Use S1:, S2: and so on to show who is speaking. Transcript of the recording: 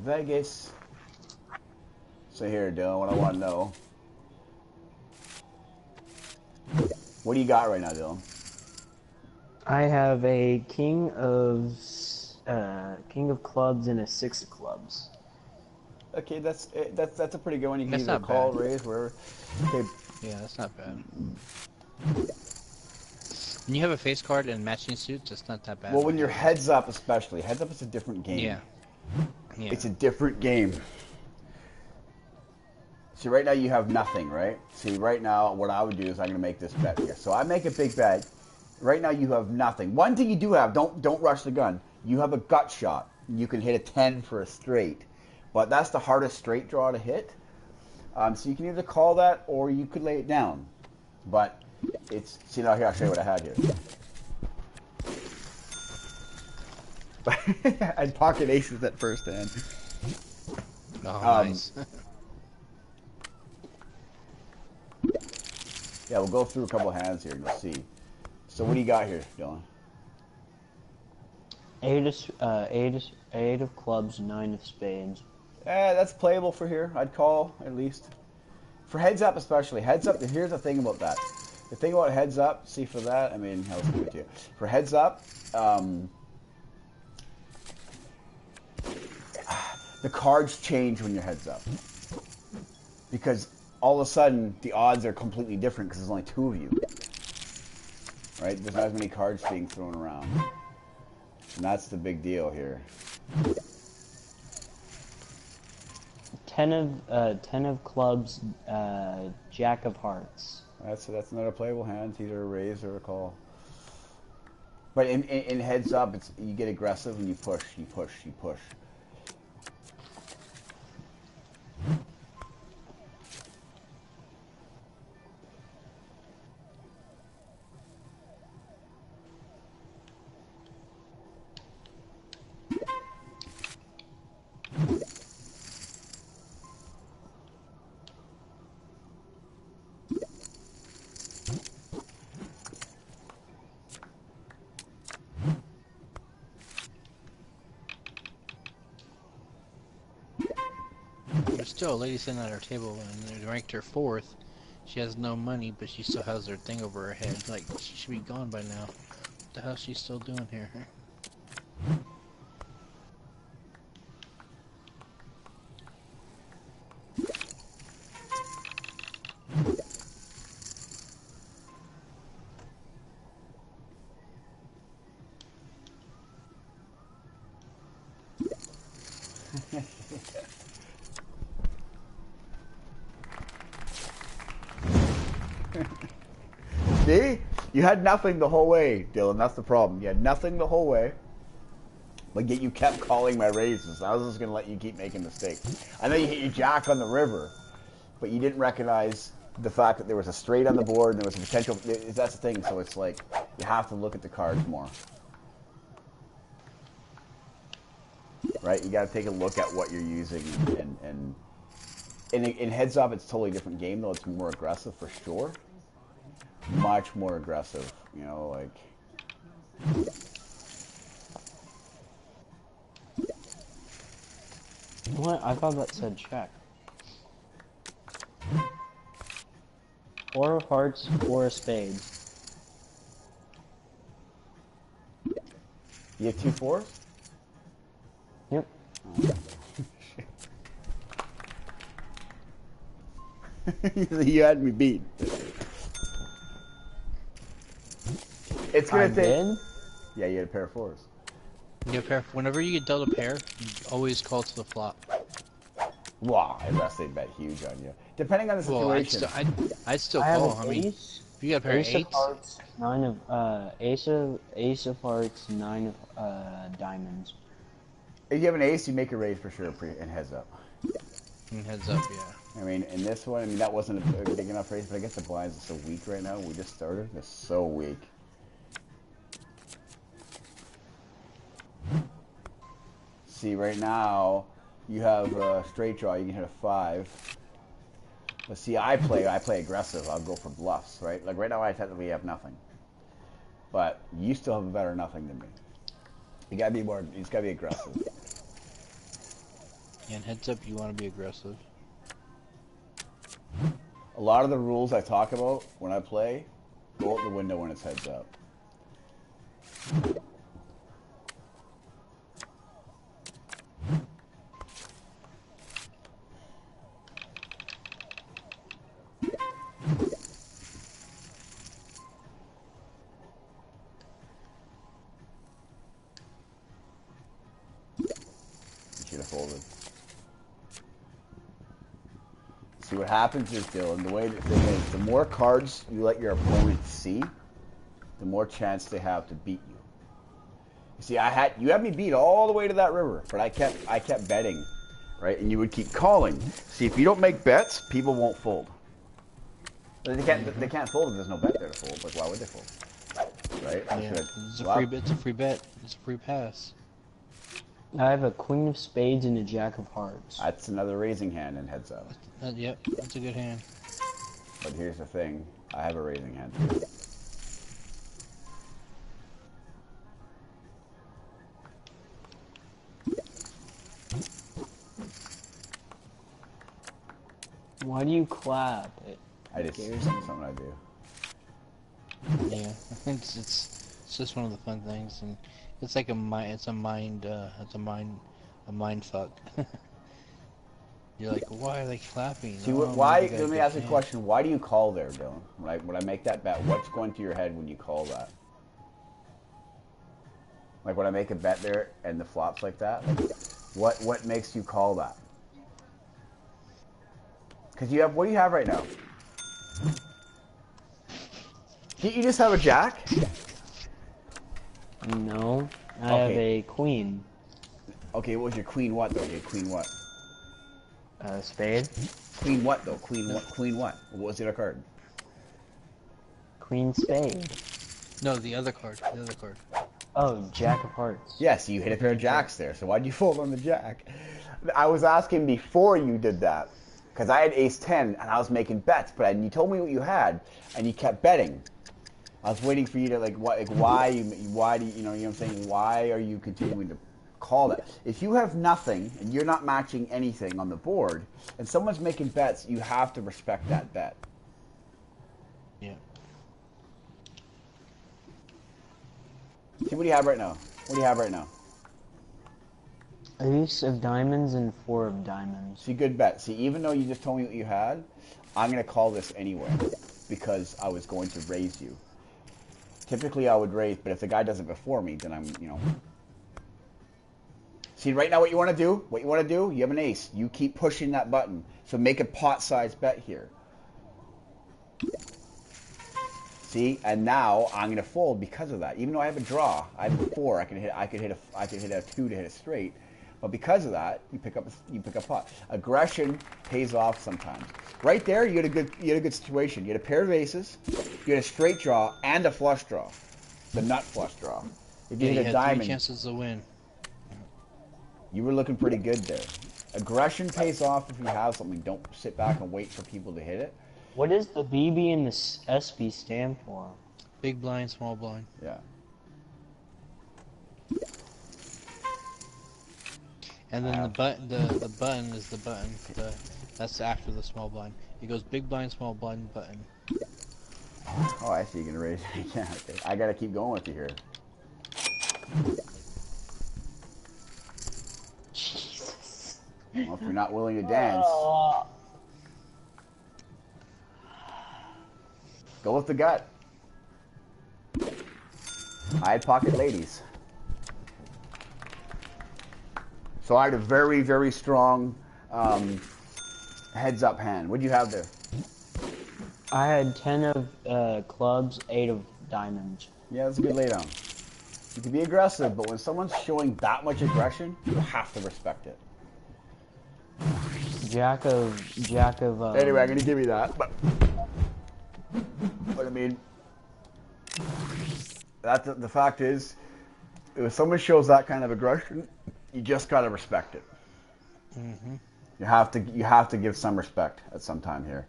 S1: Vegas. So here, Dylan, what I want to know. What do you got right now, Dylan?
S2: I have a king of clubs and a six of clubs.
S1: Okay, that's a pretty good one. You can
S3: That's
S1: either
S3: not
S1: call,
S3: bad.
S1: raise, wherever. Okay,
S3: Yeah, that's not bad. When you have a face card and matching suits, it's not that bad
S1: well,
S3: of
S1: when
S3: a
S1: you're
S3: deal.
S1: heads up, especially heads up, is a different game.
S3: Yeah, yeah.
S1: It's a different game. See, right now you have nothing, right? See, right now what I would do is I'm going to make this bet here. So I make a big bet. Right now you have nothing. One thing you do have, don't rush the gun. You have a gut shot. You can hit a 10 for a straight, but that's the hardest straight draw to hit. So you can either call that or you could lay it down. But it's, see, now here I'll show you what I had here. I'd pocket aces at first hand.
S3: Oh, nice.
S1: Yeah, we'll go through a couple of hands here and you'll see. So what do you got here, Dylan?
S2: Eight of clubs, nine of spades.
S1: That's playable for here. I'd call, at least. For heads up especially. Heads up, here's the thing about that. The thing about heads up, see for that, I mean, I'll give it to you. For heads up, the cards change when you're heads up. Because all of a sudden, the odds are completely different because there's only two of you. Right? There's not as many cards being thrown around. And that's the big deal here.
S2: Ten of clubs, jack of hearts.
S1: That's another playable hand. It's either a raise or a call. But in heads up, it's you get aggressive and you push, you push, you push.
S3: There's still a lady sitting at her table and they ranked her fourth. She has no money, but she still has her thing over her head. Like, she should be gone by now. What the hell is she still doing here?
S1: See? You had nothing the whole way, Dylan. That's the problem. You had nothing the whole way. But yet you kept calling my raises. I was just going to let you keep making mistakes. I know you hit your jack on the river, but you didn't recognize the fact that there was a straight on the board and there was a potential. That's the thing. So it's like you have to look at the cards more. Right? You got to take a look at what you're using. And in heads up, it's a totally different game, though. It's more aggressive for sure. Much more aggressive. You know, like...
S2: What? I thought that said check. Four of hearts, four of spades.
S1: You have 2 4s?
S2: Yep.
S1: You had me beat. It's gonna take.
S2: Did?
S1: Yeah, you had a pair of 4s.
S3: You have a pair. Whenever you get dealt a pair, you always call to the flop.
S1: Wow, unless they bet huge on you. Depending on the
S3: Well,
S1: situation.
S3: I'd still
S2: I have
S3: call.
S2: an
S3: I mean,
S2: ace,
S3: if you got a pair of
S2: ace of
S3: eights,
S2: hearts, ace of hearts, nine of diamonds.
S1: If you have an ace, you make a raise for sure and heads up.
S3: and heads up, yeah.
S1: I mean, in this one, I mean, that wasn't a big enough raise, but I guess the blinds are so weak right now. We just started. They're so weak. See, right now, you have a straight draw. You can hit a 5. But see, I play aggressive. I'll go for bluffs, right? Like right now, I technically have nothing. But you still have a better nothing than me. You gotta be more. You just gotta be aggressive.
S3: And heads up, you want to be aggressive.
S1: A lot of the rules I talk about when I play go out the window when it's heads up. Should have folded. See what happens is, Dylan, the way the thing is, the more cards you let your opponent see, the more chance they have to beat you. You see, you had me beat all the way to that river, but I kept betting, right? And you would keep calling. See, if you don't make bets, people won't fold. They can't fold if there's no bet there to fold. Like, why would they fold? Right?
S3: Yeah, it's a free bet. It's a free bet. It's a free pass.
S2: I have a queen of spades and a jack of hearts.
S1: That's another raising hand and heads up.
S3: Yep, that's a good hand.
S1: But here's the thing. I have a raising hand too.
S2: Why do you clap?
S1: It's something I do.
S3: Yeah, it's just one of the fun things, and it's like a mind fuck. You're like, why are they clapping?
S1: See, why? Let me ask you a question. Why do you call there, Dylan? When I make that bet, what's going through your head when you call that? Like when I make a bet there and the flop's like that, like, what makes you call that? Because what do you have right now? Didn't you just have a jack?
S2: No, I have a queen.
S1: Okay, what was your queen what though? Your queen what?
S2: Spade.
S1: Queen what though? Queen what? What was the other card?
S2: Queen spade.
S3: No, the other card. The other card.
S2: Oh, jack of hearts.
S1: Yes, you hit a pair of jacks there. So why'd you fold on the jack? I was asking before you did that. Because I had ace 10 and I was making bets, but you told me what you had and you kept betting. I was waiting for you to why do you know what I'm saying? Why are you continuing to call that? If you have nothing and you're not matching anything on the board and someone's making bets, you have to respect that bet.
S3: Yeah.
S1: See, what do you have right now? What do you have right now?
S2: Ace of diamonds and 4 of diamonds.
S1: See, good bet. See, even though you just told me what you had, I'm going to call this anyway because I was going to raise you. Typically, I would raise, but if the guy does it before me, then I'm. See, right now what you want to do? What you want to do? You have an ace. You keep pushing that button. So make a pot-sized bet here. See, and now I'm going to fold because of that. Even though I have a draw, I have a 4. I could hit a 2 to hit a straight. But because of that, you pick up pot. Aggression pays off sometimes. Right there, you had a good situation. You had a pair of aces, you had a straight draw, and a flush draw, the nut flush draw. If you hit a diamond,
S3: 3 chances to win.
S1: You were looking pretty good there. Aggression pays off if you have something. Don't sit back and wait for people to hit it.
S2: What does the BB and the SB stand for?
S3: Big blind, small blind.
S1: Yeah.
S3: And then the button is the button. That's after the small blind. It goes big blind, small blind, button.
S1: Oh, I see. You're gonna raise it. Yeah, okay. I gotta keep going with you here.
S2: Jesus.
S1: Well, if you're not willing to dance, go with the gut. I had pocket ladies. So I had a very, very strong heads-up hand. What do you have there?
S2: I had 10 of clubs, 8 of diamonds.
S1: Yeah, that's a good laydown. You can be aggressive, but when someone's showing that much aggression, you have to respect it.
S2: Jack of.
S1: Anyway, I'm gonna give you that, but I mean, the fact is, if someone shows that kind of aggression, you just gotta respect it.
S3: Mm-hmm.
S1: You have to give some respect at some time here.